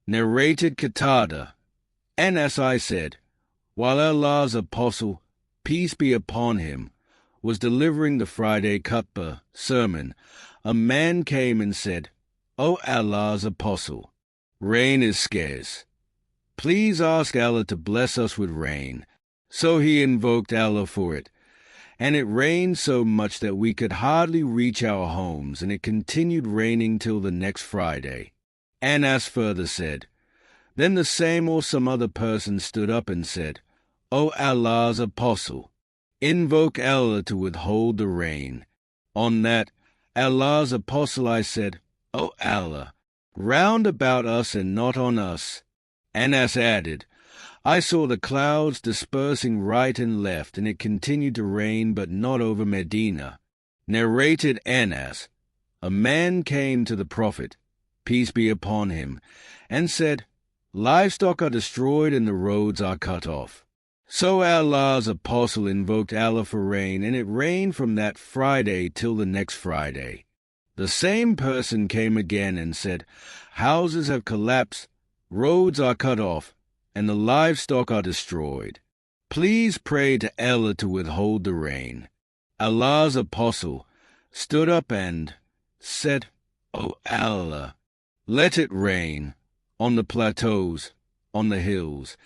Narrated Qatada. And as I said, while Allah's apostle, peace be upon him, was delivering the Friday khutbah sermon, a man came and said, "O Allah's apostle, rain is scarce. Please ask Allah to bless us with rain." So he invoked Allah for it, and it rained so much that we could hardly reach our homes, and it continued raining till the next Friday. Anas further said, then the same or some other person stood up and said, "O Allah's apostle, invoke Allah to withhold the rain." On that, Allah's apostle, I said, "O Allah, round about us and not on us." Anas added, I saw the clouds dispersing right and left, and it continued to rain, but not over Medina. Narrated Anas, a man came to the Prophet, peace be upon him, and said, "Livestock are destroyed and the roads are cut off." So Allah's apostle invoked Allah for rain, and it rained from that Friday till the next Friday. The same person came again and said, "Houses have collapsed, roads are cut off, and the livestock are destroyed. Please pray to Allah to withhold the rain." Allah's apostle stood up and said, "O Allah, let it rain on the plateaus, on the hills,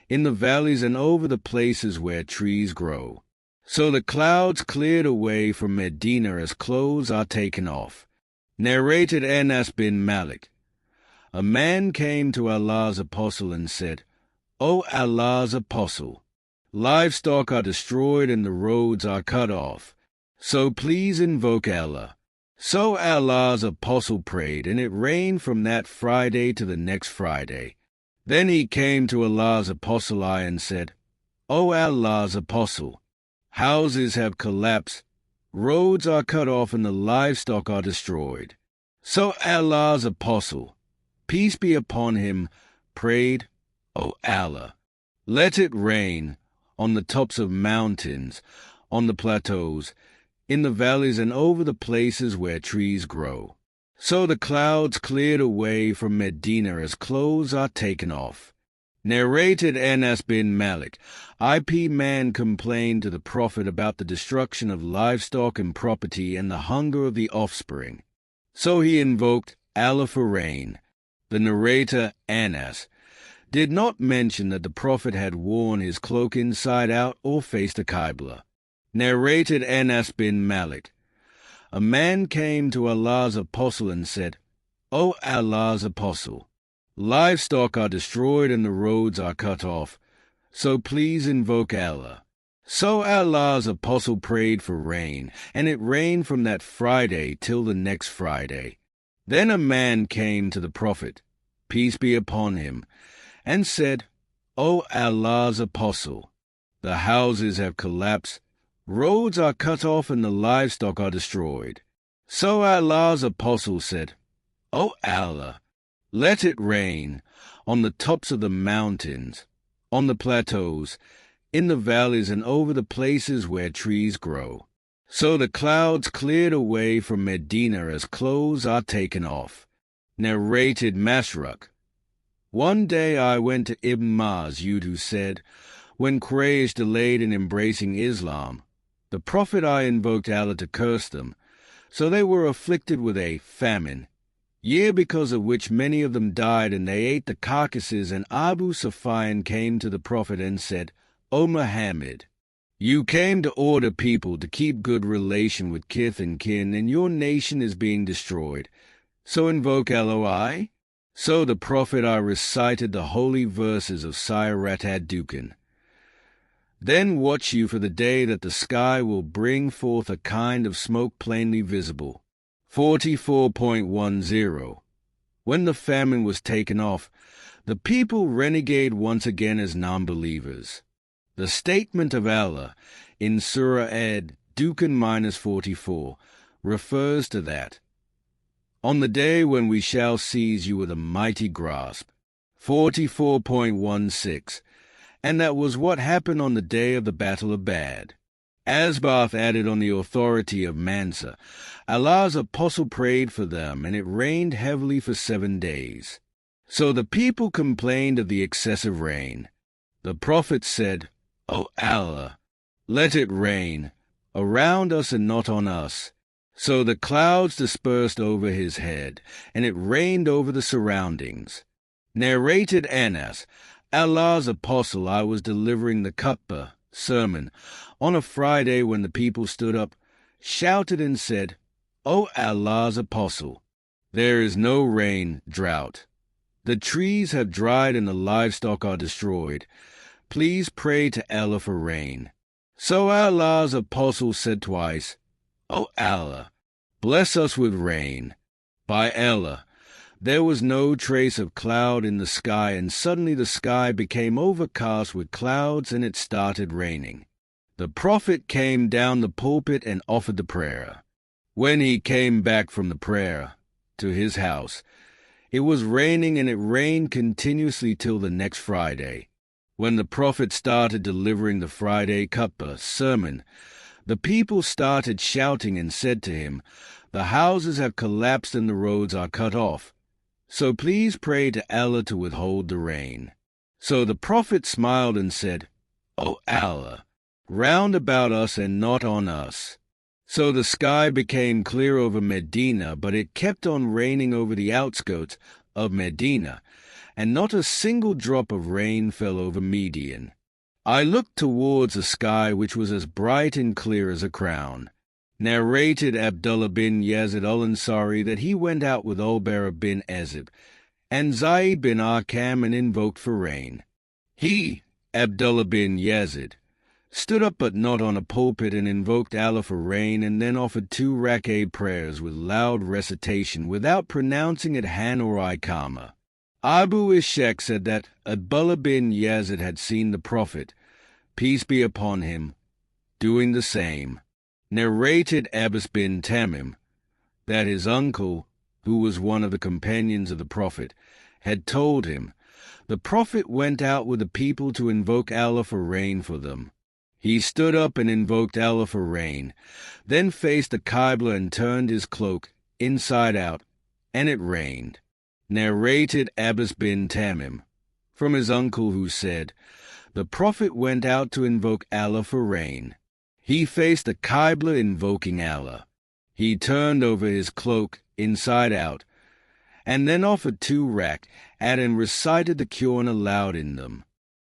in the valleys and over the places where trees grow." So the clouds cleared away from Medina as clothes are taken off. Narrated Anas bin Malik, a man came to Allah's apostle and said, "O Allah's apostle, livestock are destroyed and the roads are cut off, so please invoke Allah." So Allah's apostle prayed, and it rained from that Friday to the next Friday. Then he came to Allah's apostle and said, "O Allah's apostle, houses have collapsed, roads are cut off, and the livestock are destroyed." So Allah's apostle, peace be upon him, prayed, "O Allah, let it rain on the tops of mountains, on the plateaus, in the valleys and over the places where trees grow." So the clouds cleared away from Medina as clothes are taken off. Narrated Anas bin Malik, IP man complained to the Prophet about the destruction of livestock and property and the hunger of the offspring. So he invoked Allah for rain. The narrator, Anas, did not mention that the Prophet had worn his cloak inside out or faced a Qibla. Narrated Anas bin Malik, a man came to Allah's apostle and said, "O Allah's apostle, livestock are destroyed and the roads are cut off, so please invoke Allah." So Allah's apostle prayed for rain, and it rained from that Friday till the next Friday. Then a man came to the Prophet, peace be upon him, and said, "O Allah's apostle, the houses have collapsed, roads are cut off, and the livestock are destroyed." So Allah's apostle said, "O Allah, let it rain on the tops of the mountains, on the plateaus, in the valleys and over the places where trees grow." So the clouds cleared away from Medina as clothes are taken off. Narrated Masruq, one day I went to Ibn Mas'ud, who said, when Quraysh delayed in embracing Islam, the Prophet I invoked Allah to curse them, so they were afflicted with a famine, year because of which many of them died, and they ate the carcasses. And Abu Sufyan came to the Prophet and said, "O Muhammad, you came to order people to keep good relation with kith and kin, and your nation is being destroyed. So invoke LOI." So the Prophet I recited the holy verses of Surat ad-Dukhan. "Then watch you for the day that the sky will bring forth a kind of smoke plainly visible." 44.10. When the famine was taken off, the people renegade once again as non-believers. The statement of Allah in Surah ad-Dukhan -44 refers to that. "On the day when we shall seize you with a mighty grasp." 44.16. And that was what happened on the day of the Battle of Badr. Asbath added on the authority of Mansa, Allah's apostle prayed for them, and it rained heavily for 7 days. So the people complained of the excessive rain. The Prophet said, "O Allah, let it rain around us and not on us." So the clouds dispersed over his head, and it rained over the surroundings. Narrated Anas, Allah's apostle, I was delivering the khutbah, sermon, on a Friday when the people stood up, shouted and said, "O Allah's apostle, there is no rain, drought. The trees have dried and the livestock are destroyed. Please pray to Allah for rain." So Allah's apostle said twice, "O Allah, bless us with rain." By Allah, there was no trace of cloud in the sky, and suddenly the sky became overcast with clouds, and it started raining. The Prophet came down the pulpit and offered the prayer. When he came back from the prayer to his house, it was raining, and it rained continuously till the next Friday. When the Prophet started delivering the Friday khutbah, sermon, the people started shouting and said to him, "The houses have collapsed and the roads are cut off. So please pray to Allah to withhold the rain." So the Prophet smiled and said, "O Allah, round about us and not on us." So the sky became clear over Medina, but it kept on raining over the outskirts of Medina, and not a single drop of rain fell over Median. I looked towards the sky, which was as bright and clear as a crown. Narrated Abdullah bin Yazid al-Ansari that he went out with Ulbara bin Azib and Zayd bin Arqam and invoked for rain. He, Abdullah bin Yazid, stood up but not on a pulpit and invoked Allah for rain, and then offered 2 rak'ah prayers with loud recitation without pronouncing it han or ikama. Abu Ishaq said that Abdullah bin Yazid had seen the Prophet, peace be upon him, doing the same. Narrated Abbas bin Tamim that his uncle, who was one of the companions of the Prophet, had told him, the Prophet went out with the people to invoke Allah for rain for them. He stood up and invoked Allah for rain, then faced the Qibla and turned his cloak inside out, and it rained. Narrated Abbas bin Tamim from his uncle, who said, the Prophet went out to invoke Allah for rain. He faced the Qibla invoking Allah. He turned over his cloak inside out, and then offered 2 rak'ah and recited the Qur'an aloud in them.